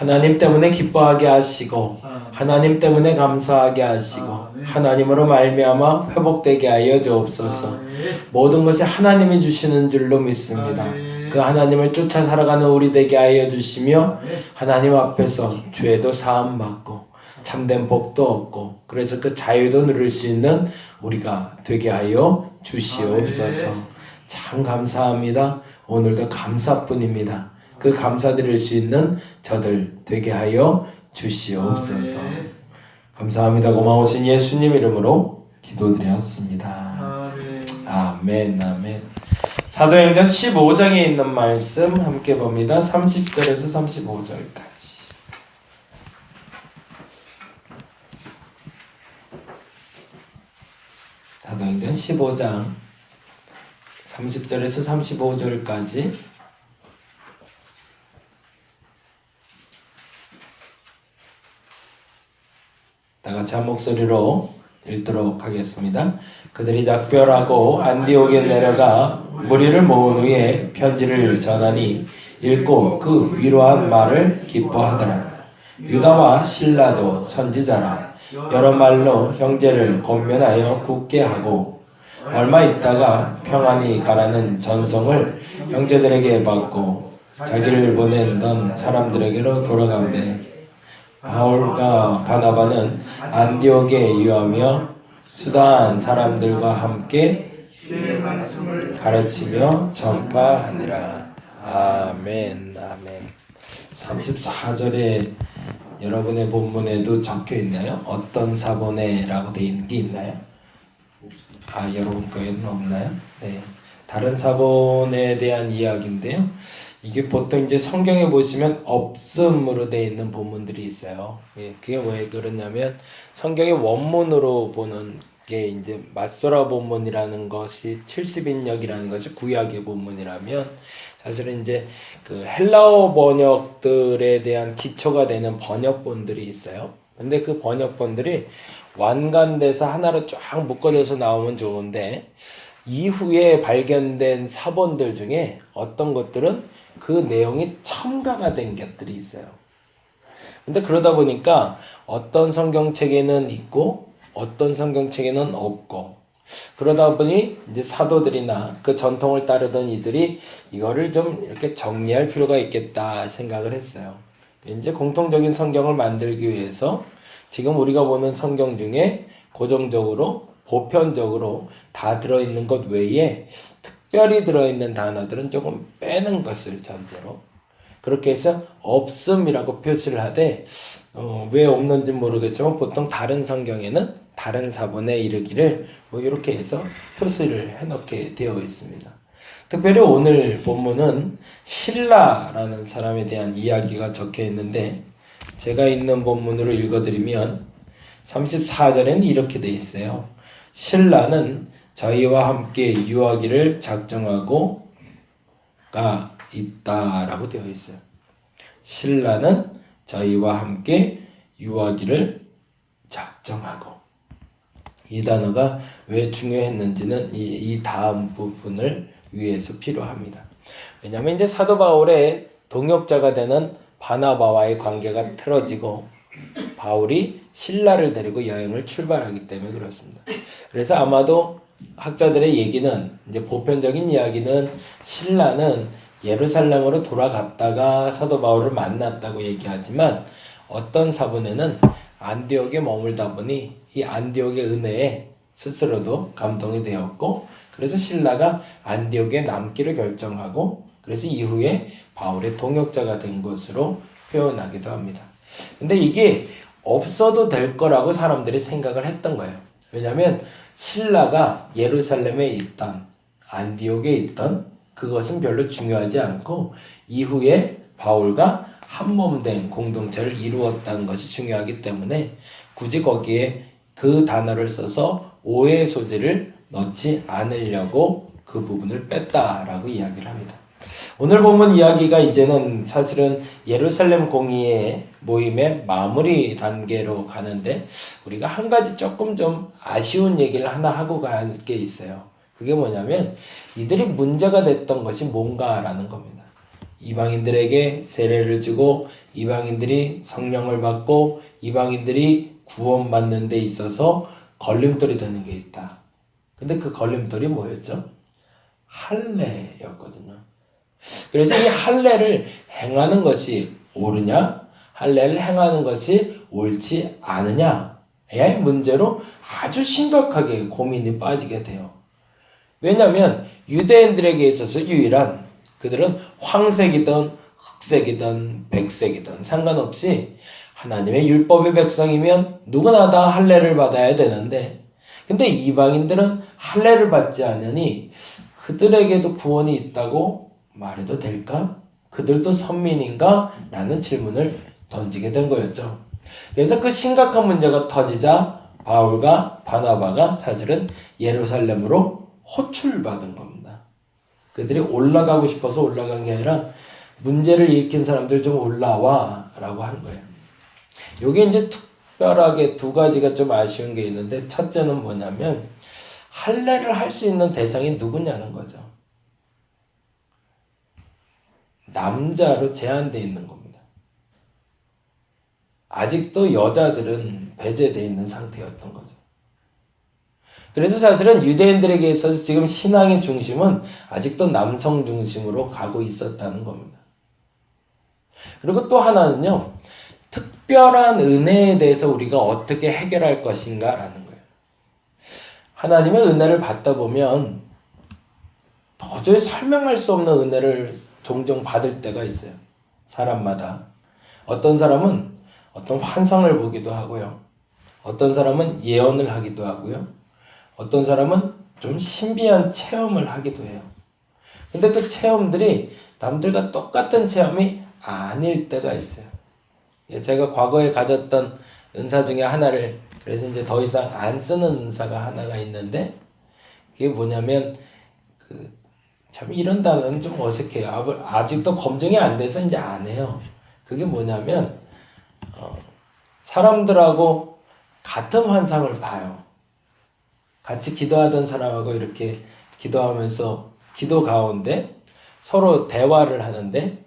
하나님 때문에 기뻐하게 하시고 하나님 때문에 감사하게 하시고 하나님으로 말미암아 회복되게 하여 주옵소서. 모든 것이 하나님이 주시는 줄로 믿습니다. 그 하나님을 쫓아 살아가는 우리 되게 하여 주시며 하나님 앞에서 죄도 사함 받고 참된 복도 얻고 그래서 그 자유도 누릴 수 있는 우리가 되게 하여 주시옵소서. 참 감사합니다. 오늘도 감사뿐입니다. 그 감사드릴 수 있는 저들 되게 하여 주시옵소서. 감사합니다. 고마우신 예수님 이름으로 기도드렸습니다. 아멘. 아멘. 사도행전 15장에 있는 말씀 함께 봅니다. 30절에서 35절까지. 사도행전 15장 30절에서 35절까지 다같이 한 목소리로 읽도록 하겠습니다. 그들이 작별하고 안디옥에 내려가 무리를 모은 후에 편지를 전하니 읽고 그 위로한 말을 기뻐하더라. 유다와 실라도 선지자라 여러 말로 형제를 권면하여 굳게 하고 얼마 있다가 평안히 가라는 전송을 형제들에게 받고 자기를 보내던 사람들에게로 돌아가매 바울과 바나바는 안디옥에 유하며 수다한 사람들과 함께 가르치며 전파하니라. 아멘. 아멘. 34절에 여러분의 본문에도 적혀 있나요? 어떤 사본에라고 되어 있는 게 있나요? 여러분 거에는 없나요? 네. 다른 사본에 대한 이야기인데요. 이게 보통 이제 성경에 보시면 없음으로 되어 있는 본문들이 있어요. 예, 그게 왜 그러냐면 성경의 원문으로 보는 게 이제 맞소라 본문이라는 것이 70인역이라는 것이 구약의 본문이라면 사실은 이제 그 헬라어 번역들에 대한 기초가 되는 번역본들이 있어요. 근데 그 번역본들이 완간돼서 하나로 쫙 묶어져서 나오면 좋은데 이후에 발견된 사본들 중에 어떤 것들은 그 내용이 첨가가 된 것들이 있어요. 근데 그러다 보니까 어떤 성경책에는 있고 어떤 성경책에는 없고 그러다 보니 이제 사도들이나 그 전통을 따르던 이들이 이거를 좀 이렇게 정리할 필요가 있겠다 생각을 했어요. 이제 공통적인 성경을 만들기 위해서 지금 우리가 보는 성경 중에 고정적으로 보편적으로 다 들어있는 것 외에 특별히 들어있는 단어들은 조금 빼는 것을 전제로 그렇게 해서 없음이라고 표시를 하되 왜 없는지 모르겠지만 보통 다른 성경에는 다른 사본에 이르기를 뭐 이렇게 해서 표시를 해놓게 되어 있습니다. 특별히 오늘 본문은 실라라는 사람에 대한 이야기가 적혀 있는데 제가 있는 본문으로 읽어드리면 34절에는 이렇게 되어 있어요. 실라는 저희와 함께 유하기를 작정하고 가 있다라고 되어 있어요. 실라는 저희와 함께 유하기를 작정하고 이 단어가 왜 중요했는지는 이 다음 부분을 위해서 필요합니다. 왜냐하면 이제 사도 바울의 동역자가 되는 바나바와의 관계가 틀어지고 바울이 실라를 데리고 여행을 출발하기 때문에 그렇습니다. 그래서 아마도 학자들의 얘기는 이제 보편적인 이야기는 실라는 예루살렘으로 돌아갔다가 사도 바울을 만났다고 얘기하지만 어떤 사본에는 안디옥에 머물다 보니 이 안디옥의 은혜에 스스로도 감동이 되었고 그래서 실라가 안디옥에 남기를 결정하고 그래서 이후에 바울의 동역자가 된 것으로 표현하기도 합니다. 근데 이게 없어도 될 거라고 사람들이 생각을 했던 거예요. 왜냐하면 실라가 예루살렘에 있던 안디옥에 있던 그것은 별로 중요하지 않고 이후에 바울과 한몸된 공동체를 이루었다는 것이 중요하기 때문에 굳이 거기에 그 단어를 써서 오해의 소지를 넣지 않으려고 그 부분을 뺐다라고 이야기를 합니다. 오늘 보면 이야기가 이제는 사실은 예루살렘 공의회 모임의 마무리 단계로 가는데 우리가 한 가지 조금 좀 아쉬운 얘기를 하나 하고 갈 게 있어요. 그게 뭐냐면 이들이 문제가 됐던 것이 뭔가라는 겁니다. 이방인들에게 세례를 주고 이방인들이 성령을 받고 이방인들이 구원받는 데 있어서 걸림돌이 되는 게 있다. 근데 그 걸림돌이 뭐였죠? 할례였거든요. 그래서 이 할례를 행하는 것이 옳으냐? 할례를 행하는 것이 옳지 않으냐의 문제로 아주 심각하게 고민이 빠지게 돼요. 왜냐하면 유대인들에게 있어서 유일한 그들은 황색이든 흑색이든 백색이든 상관없이 하나님의 율법의 백성이면 누구나 다 할례를 받아야 되는데 근데 이방인들은 할례를 받지 않으니 그들에게도 구원이 있다고 말해도 될까? 그들도 선민인가? 라는 질문을 던지게 된 거였죠. 그래서 그 심각한 문제가 터지자 바울과 바나바가 사실은 예루살렘으로 호출받은 겁니다. 그들이 올라가고 싶어서 올라간 게 아니라 문제를 일으킨 사람들 좀 올라와 라고 한 거예요. 이게 이제 특별하게 두 가지가 좀 아쉬운 게 있는데 첫째는 뭐냐면 할례를 할 수 있는 대상이 누구냐는 거죠. 남자로 제한되어 있는 겁니다. 아직도 여자들은 배제되어 있는 상태였던 거죠. 그래서 사실은 유대인들에게 있어서 지금 신앙의 중심은 아직도 남성 중심으로 가고 있었다는 겁니다. 그리고 또 하나는요. 특별한 은혜에 대해서 우리가 어떻게 해결할 것인가라는 거예요. 하나님의 은혜를 받다 보면 도저히 설명할 수 없는 은혜를 종종 받을 때가 있어요. 사람마다. 어떤 사람은 어떤 환상을 보기도 하고요. 어떤 사람은 예언을 하기도 하고요. 어떤 사람은 좀 신비한 체험을 하기도 해요. 근데 그 체험들이 남들과 똑같은 체험이 아닐 때가 있어요. 제가 과거에 가졌던 은사 중에 하나를 그래서 이제 더 이상 안 쓰는 은사가 하나가 있는데 그게 뭐냐면 참 이런 단어는 좀 어색해요. 아직도 검증이 안 돼서 이제 안 해요. 그게 뭐냐면 사람들하고 같은 환상을 봐요. 같이 기도하던 사람하고 이렇게 기도하면서 기도 가운데 서로 대화를 하는데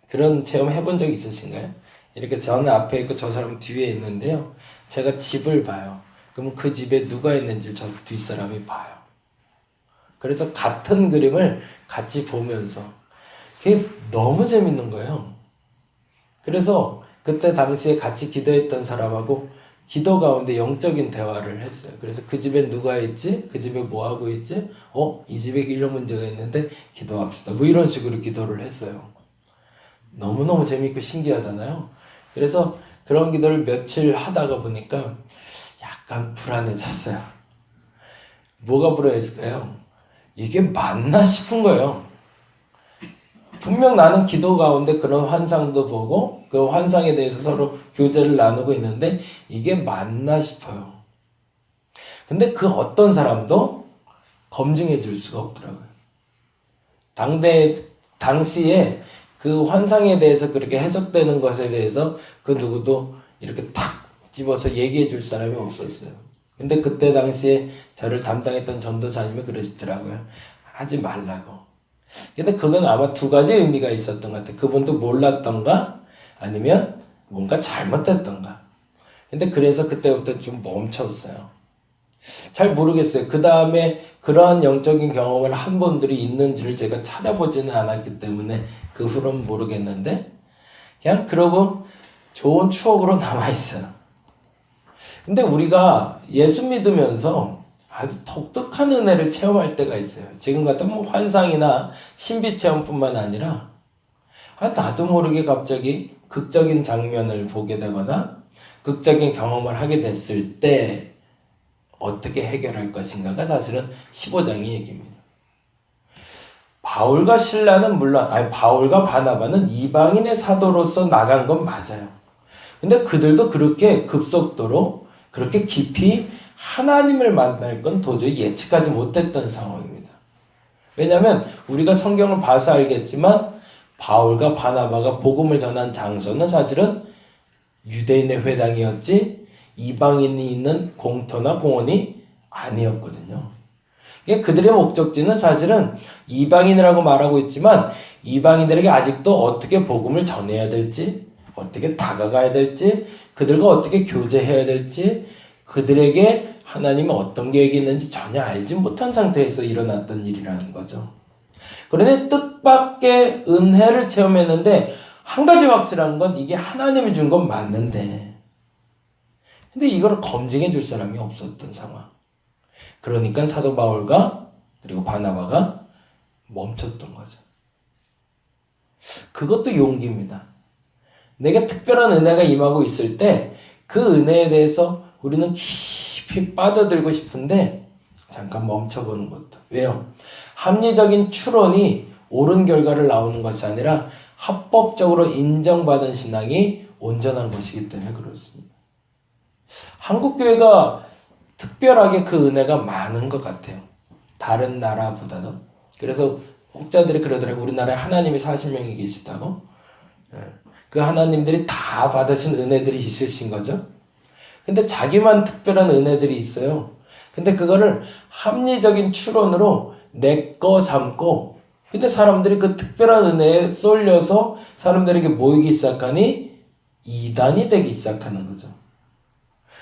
그런 체험 해본 적 있으신가요? 이렇게 저는 앞에 있고 저 사람 뒤에 있는데요. 제가 집을 봐요. 그럼 그 집에 누가 있는지 저 뒷사람이 봐요. 그래서 같은 그림을 같이 보면서 그게 너무 재밌는 거예요. 그래서 그때 당시에 같이 기도했던 사람하고 기도 가운데 영적인 대화를 했어요. 그래서 그 집에 누가 있지? 그 집에 뭐 하고 있지? 이 집에 이런 문제가 있는데 기도합시다. 뭐 이런 식으로 기도를 했어요. 너무너무 재밌고 신기하잖아요. 그래서 그런 기도를 며칠 하다가 보니까 약간 불안해졌어요. 뭐가 불안했을까요? 이게 맞나 싶은 거예요. 분명 나는 기도 가운데 그런 환상도 보고 그 환상에 대해서 서로 교제를 나누고 있는데 이게 맞나 싶어요. 근데 그 어떤 사람도 검증해 줄 수가 없더라고요. 당시에 그 환상에 대해서 그렇게 해석되는 것에 대해서 그 누구도 이렇게 탁 집어서 얘기해 줄 사람이 없었어요. 근데 그때 당시에 저를 담당했던 전도사님이 그러시더라고요. 하지 말라고. 근데 그건 아마 두 가지 의미가 있었던 것 같아요. 그분도 몰랐던가 아니면 뭔가 잘못됐던가. 근데 그래서 그때부터 좀 멈췄어요. 잘 모르겠어요. 그 다음에 그러한 영적인 경험을 한 분들이 있는지를 제가 찾아보지는 않았기 때문에 그 후로는 모르겠는데 그냥 그러고 좋은 추억으로 남아있어요. 근데 우리가 예수 믿으면서 아주 독특한 은혜를 체험할 때가 있어요. 지금 같은 뭐 환상이나 신비 체험뿐만 아니라 나도 모르게 갑자기 극적인 장면을 보게 되거나 극적인 경험을 하게 됐을 때 어떻게 해결할 것인가가 사실은 15장의 얘기입니다. 바울과 신라는 물론 바울과 바나바는 이방인의 사도로서 나간 건 맞아요. 근데 그들도 그렇게 급속도로 그렇게 깊이 하나님을 만날 건 도저히 예측하지 못했던 상황입니다. 왜냐하면 우리가 성경을 봐서 알겠지만 바울과 바나바가 복음을 전한 장소는 사실은 유대인의 회당이었지 이방인이 있는 공터나 공원이 아니었거든요. 그들의 목적지는 사실은 이방인이라고 말하고 있지만 이방인들에게 아직도 어떻게 복음을 전해야 될지, 어떻게 다가가야 될지, 그들과 어떻게 교제해야 될지, 그들에게 하나님은 어떤 계획이 있는지 전혀 알지 못한 상태에서 일어났던 일이라는 거죠. 그러니 뜻밖의 은혜를 체험했는데 한 가지 확실한 건 이게 하나님이 준 건 맞는데 근데 이걸 검증해 줄 사람이 없었던 상황. 그러니까 사도 바울과 그리고 바나바가 멈췄던 거죠. 그것도 용기입니다. 내게 특별한 은혜가 임하고 있을 때 그 은혜에 대해서 우리는 깊이 빠져들고 싶은데 잠깐 멈춰보는 것도. 왜요? 합리적인 추론이 옳은 결과를 나오는 것이 아니라 합법적으로 인정받은 신앙이 온전한 것이기 때문에 그렇습니다. 한국교회가 특별하게 그 은혜가 많은 것 같아요. 다른 나라보다도. 그래서 혹자들이 그러더라고요. 우리나라에 하나님이 40명이 계시다고. 그 하나님들이 다 받으신 은혜들이 있으신 거죠. 근데 자기만 특별한 은혜들이 있어요. 근데 그거를 합리적인 추론으로 내 거 삼고 근데 사람들이 그 특별한 은혜에 쏠려서 사람들에게 모이기 시작하니 이단이 되기 시작하는 거죠.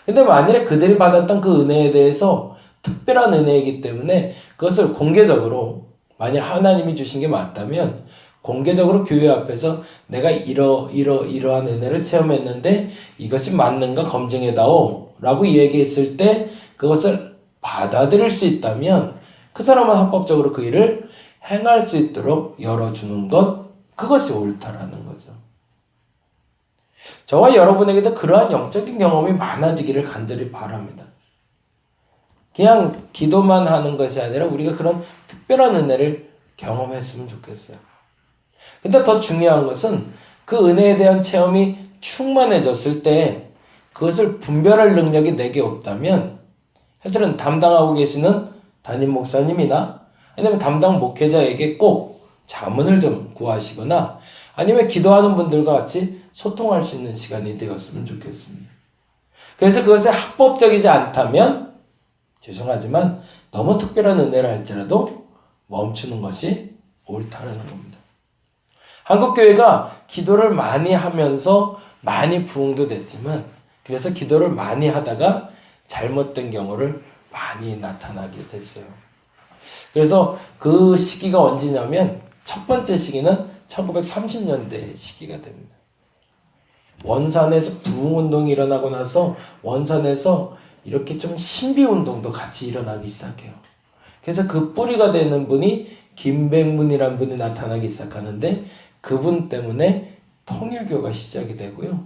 근데 만일에 그들이 받았던 그 은혜에 대해서 특별한 은혜이기 때문에 그것을 공개적으로 만약 하나님이 주신 게 맞다면 공개적으로 교회 앞에서 내가 이러한 은혜를 체험했는데 이것이 맞는가 검증해다오 라고 얘기했을 때 그것을 받아들일 수 있다면 그 사람은 합법적으로 그 일을 행할 수 있도록 열어주는 것 그것이 옳다라는 거죠. 저와 여러분에게도 그러한 영적인 경험이 많아지기를 간절히 바랍니다. 그냥 기도만 하는 것이 아니라 우리가 그런 특별한 은혜를 경험했으면 좋겠어요. 근데 더 중요한 것은 그 은혜에 대한 체험이 충만해졌을 때 그것을 분별할 능력이 내게 없다면 사실은 담당하고 계시는 담임 목사님이나 아니면 담당 목회자에게 꼭 자문을 좀 구하시거나 아니면 기도하는 분들과 같이 소통할 수 있는 시간이 되었으면 좋겠습니다. 그래서 그것이 합법적이지 않다면 죄송하지만 너무 특별한 은혜를 할지라도 멈추는 것이 옳다는 겁니다. 한국교회가 기도를 많이 하면서 많이 부흥도 됐지만 그래서 기도를 많이 하다가 잘못된 경우를 많이 나타나게 됐어요. 그래서 그 시기가 언제냐면 첫 번째 시기는 1930년대 시기가 됩니다. 원산에서 부흥운동이 일어나고 나서 원산에서 이렇게 좀 신비운동도 같이 일어나기 시작해요. 그래서 그 뿌리가 되는 분이 김백문이라는 분이 나타나기 시작하는데 그분 때문에 통일교가 시작이 되고요.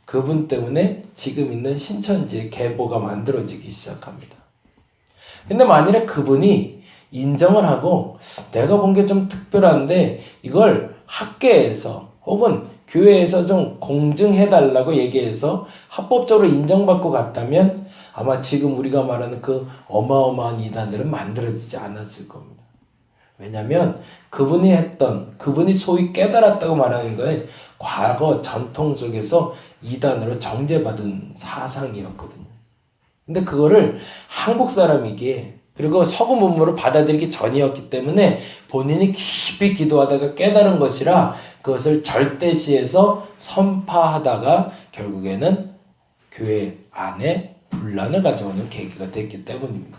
그분 때문에 지금 있는 신천지의 계보가 만들어지기 시작합니다. 근데 만일에 그분이 인정을 하고 내가 본 게 좀 특별한데 이걸 학계에서 혹은 교회에서 좀 공증해달라고 얘기해서 합법적으로 인정받고 갔다면 아마 지금 우리가 말하는 그 어마어마한 이단들은 만들어지지 않았을 겁니다. 왜냐하면 그분이 소위 깨달았다고 말하는 거에 과거 전통 속에서 이단으로 정죄받은 사상이었거든요. 근데 그거를 한국 사람이기에 그리고 서구 문물을 받아들이기 전이었기 때문에 본인이 깊이 기도하다가 깨달은 것이라 그것을 절대시해서 선파하다가 결국에는 교회 안에 분란을 가져오는 계기가 됐기 때문입니다.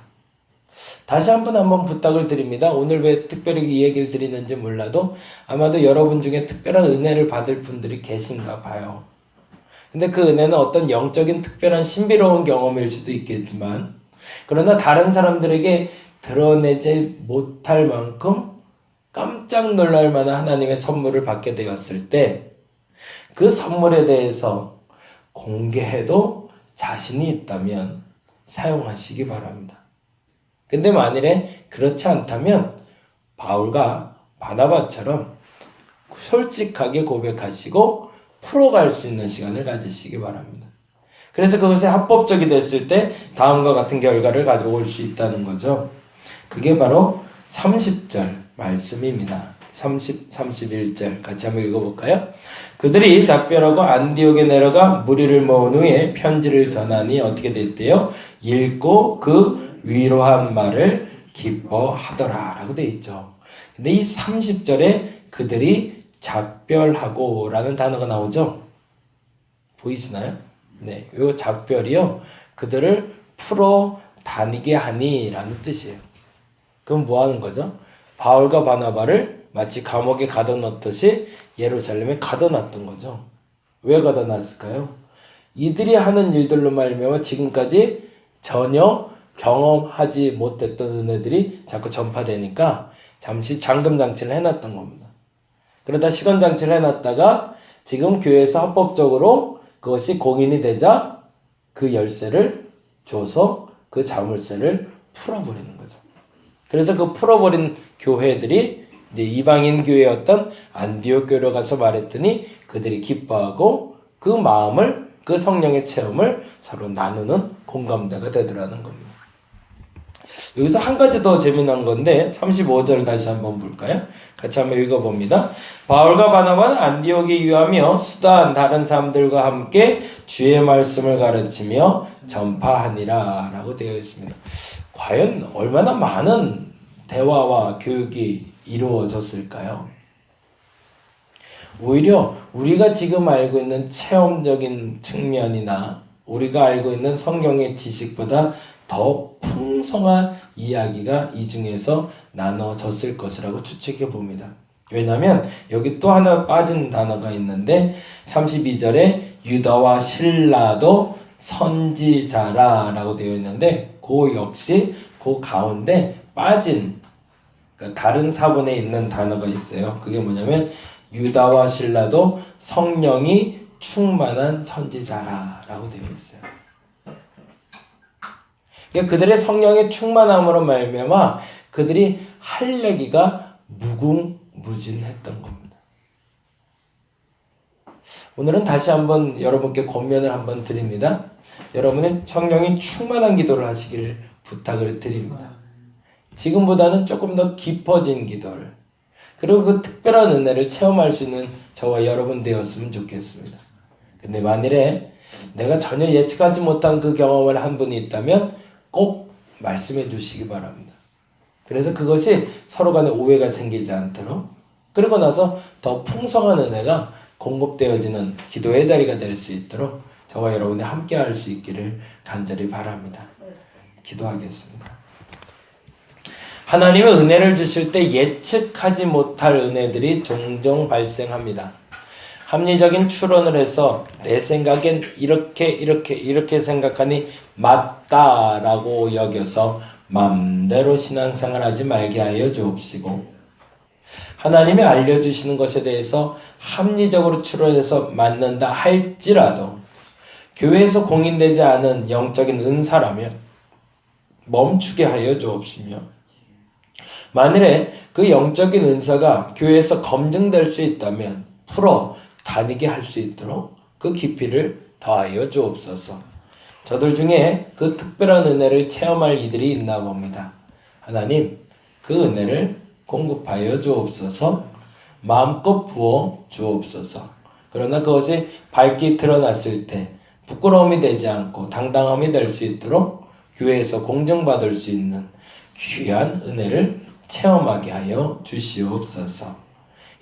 다시 한번 부탁을 드립니다. 오늘 왜 특별히 이 얘기를 드리는지 몰라도 아마도 여러분 중에 특별한 은혜를 받을 분들이 계신가 봐요. 근데 그 은혜는 어떤 영적인 특별한 신비로운 경험일 수도 있겠지만 그러나 다른 사람들에게 드러내지 못할 만큼 깜짝 놀랄 만한 하나님의 선물을 받게 되었을 때 그 선물에 대해서 공개해도 자신이 있다면 사용하시기 바랍니다. 근데 만일에 그렇지 않다면 바울과 바나바처럼 솔직하게 고백하시고 풀어갈 수 있는 시간을 가지시기 바랍니다. 그래서 그것이 합법적이 됐을 때 다음과 같은 결과를 가져올 수 있다는 거죠. 그게 바로 30절 말씀입니다. 31절 같이 한번 읽어볼까요? 그들이 작별하고 안디옥에 내려가 무리를 모은 후에 편지를 전하니 어떻게 됐대요? 읽고 그 위로한 말을 기뻐하더라 라고 되어 있죠. 근데 이 30절에 그들이 작별하고 라는 단어가 나오죠. 보이시나요? 네, 요 작별이요. 그들을 풀어 다니게 하니 라는 뜻이에요. 그럼 뭐 하는 거죠? 바울과 바나바를 마치 감옥에 가둬놓듯이 예루살렘에 가둬놨던 거죠. 왜 가둬놨을까요? 이들이 하는 일들로 말미암아 지금까지 전혀 경험하지 못했던 은혜들이 자꾸 전파되니까 잠시 잠금장치를 해놨던 겁니다. 그러다 시건장치를 해놨다가 지금 교회에서 합법적으로 그것이 공인이 되자 그 열쇠를 줘서 그 자물쇠를 풀어버리는 거죠. 그래서 그 풀어버린 교회들이 이제 이방인 교회였던 안디옥 교회로 가서 말했더니 그들이 기뻐하고 그 마음을 그 성령의 체험을 서로 나누는 공감대가 되더라는 겁니다. 여기서 한 가지 더 재미난 건데 35절 다시 한번 볼까요? 같이 한번 읽어봅니다. 바울과 바나바는 안디옥에 유하며 수다한 다른 사람들과 함께 주의 말씀을 가르치며 전파하니라 라고 되어 있습니다. 과연 얼마나 많은 대화와 교육이 이루어졌을까요? 오히려 우리가 지금 알고 있는 체험적인 측면이나 우리가 알고 있는 성경의 지식보다 더 풍성한 이야기가 이 중에서 나눠졌을 것이라고 추측해 봅니다. 왜냐하면 여기 또 하나 빠진 단어가 있는데 32절에 유다와 실라도 선지자라 라고 되어 있는데 그 역시 그 가운데 빠진 그러니까 다른 사본에 있는 단어가 있어요. 그게 뭐냐면 유다와 실라도 성령이 충만한 선지자라 라고 되어 있어요. 그러니까 그들의 성령의 충만함으로 말미암아 그들이 할 얘기가 무궁무진했던 겁니다. 오늘은 다시 한번 여러분께 권면을 한번 드립니다. 여러분의 성령이 충만한 기도를 하시기를 부탁을 드립니다. 지금보다는 조금 더 깊어진 기도를 그리고 그 특별한 은혜를 체험할 수 있는 저와 여러분 되었으면 좋겠습니다. 근데 만일에 내가 전혀 예측하지 못한 그 경험을 한 분이 있다면 꼭 말씀해 주시기 바랍니다. 그래서 그것이 서로 간에 오해가 생기지 않도록 그리고 나서 더 풍성한 은혜가 공급되어지는 기도의 자리가 될 수 있도록 저와 여러분이 함께 할 수 있기를 간절히 바랍니다. 기도하겠습니다. 하나님의 은혜를 주실 때 예측하지 못할 은혜들이 종종 발생합니다. 합리적인 추론을 해서 내 생각엔 이렇게 생각하니 맞다라고 여겨서 맘대로 신앙생활하지 말게 하여 주옵시고 하나님이 알려주시는 것에 대해서 합리적으로 추론해서 맞는다 할지라도 교회에서 공인되지 않은 영적인 은사라면 멈추게 하여 주옵시며 만일에 그 영적인 은사가 교회에서 검증될 수 있다면 풀어 다니게 할 수 있도록 그 깊이를 더하여 주옵소서. 저들 중에 그 특별한 은혜를 체험할 이들이 있나 봅니다. 하나님, 그 은혜를 공급하여 주옵소서. 마음껏 부어 주옵소서. 그러나 그것이 밝게 드러났을 때 부끄러움이 되지 않고 당당함이 될 수 있도록 교회에서 공정받을 수 있는 귀한 은혜를 체험하게 하여 주시옵소서.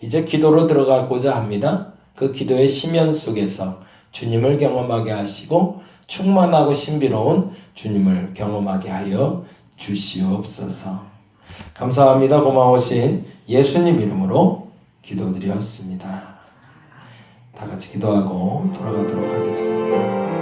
이제 기도로 들어가고자 합니다. 그 기도의 심연 속에서 주님을 경험하게 하시고 충만하고 신비로운 주님을 경험하게 하여 주시옵소서. 감사합니다. 고마우신 예수님 이름으로 기도드렸습니다. 다 같이 기도하고 돌아가도록 하겠습니다.